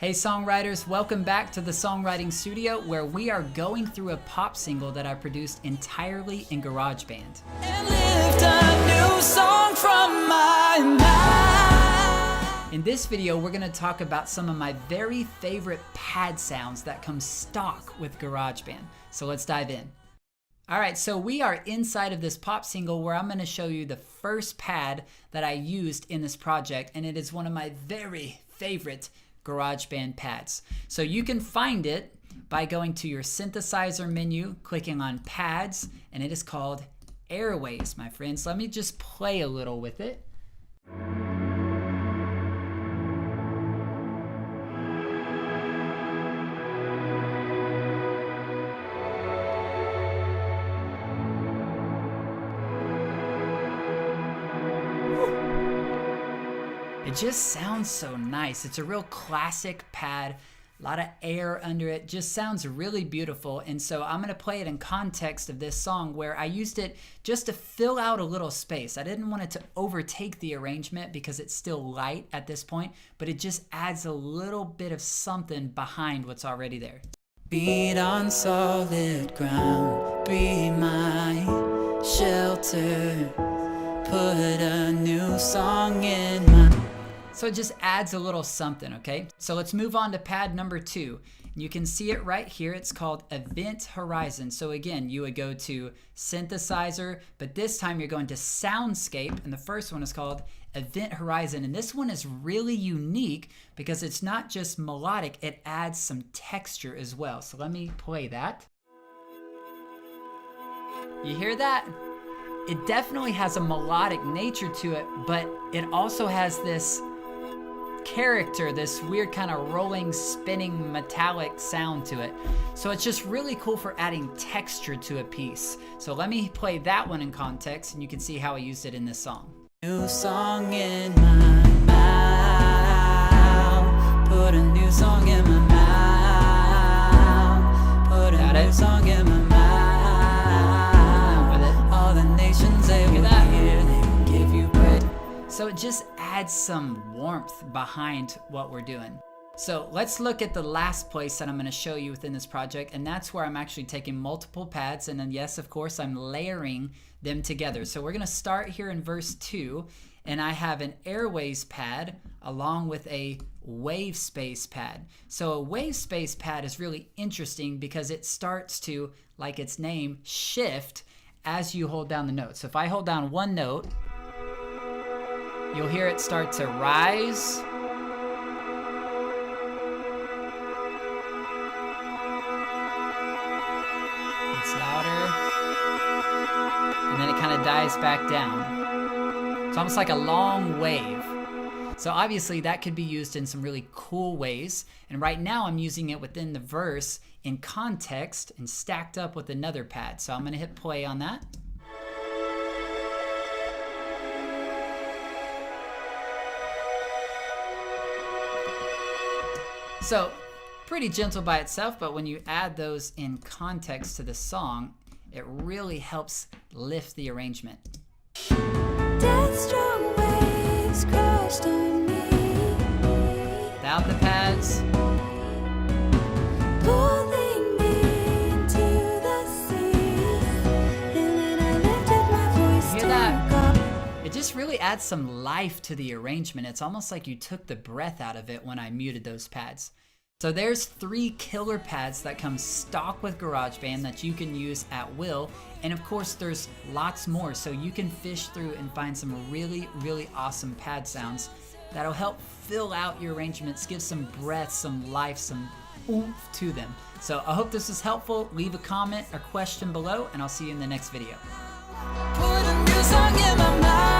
Hey songwriters, welcome back to the Songwriting Studio where we are going through a pop single that I produced entirely in GarageBand. And lift a new song from my mind. In this video, we're going to talk about some of my very favorite pad sounds that come stock with GarageBand. So let's dive in. Alright, so we are inside of this pop single where I'm going to show you the first pad that I used in this project, and it is one of my very favorite GarageBand pads. So you can find it by going to your synthesizer menu, clicking on pads, and it is called Airways, my friends. Let me just play a little with it. It just sounds so nice. It's a real classic pad, a lot of air under it, just sounds really beautiful. And so I'm gonna play it in context of this song where I used it just to fill out a little space. I didn't want it to overtake the arrangement because it's still light at this point, but it just adds a little bit of something behind what's already there. Feet on solid ground, be my shelter, put a new song in my... So it just adds a little something, okay? So let's move on to pad number 2. You can see it right here. It's called Event Horizon. So again, you would go to synthesizer, but this time you're going to soundscape, and the first one is called Event Horizon. And this one is really unique because it's not just melodic, it adds some texture as well. So let me play that. You hear that? It definitely has a melodic nature to it, but it also has this character, this weird kind of rolling, spinning, metallic sound to it. So it's just really cool for adding texture to a piece. So let me play that one in context and you can see how I used it in this song. New song in my mouth, put a new song in my mouth, put a new song in my mouth, with it. All the nations they will hear, they will give you praise. So it just adds some warmth behind what we're doing. So let's look at the last place that I'm going to show you within this project, and that's where I'm actually taking multiple pads, and then yes, of course, I'm layering them together. So we're going to start here in verse 2, and I have an Airways pad along with a wave space pad. So a wave space pad is really interesting because it starts to, like its name, shift as you hold down the note. So if I hold down one note, you'll hear it start to rise. It's louder. And then it kind of dies back down. It's almost like a long wave. So obviously that could be used in some really cool ways. And right now I'm using it within the verse in context and stacked up with another pad. So I'm going to hit play on that. So, pretty gentle by itself, but when you add those in context to the song, it really helps lift the arrangement. Death strong waves crashed on me. Without the pads, Pulling me into the sea. And then I lifted my voice hear to that? God. It just really adds some life to the arrangement. It's almost like you took the breath out of it when I muted those pads. So there's 3 killer pads that come stock with GarageBand that you can use at will. And of course there's lots more, so you can fish through and find some really, really awesome pad sounds that'll help fill out your arrangements, give some breath, some life, some oomph to them. So I hope this was helpful. Leave a comment or question below, and I'll see you in the next video. Put a new song in my mouth.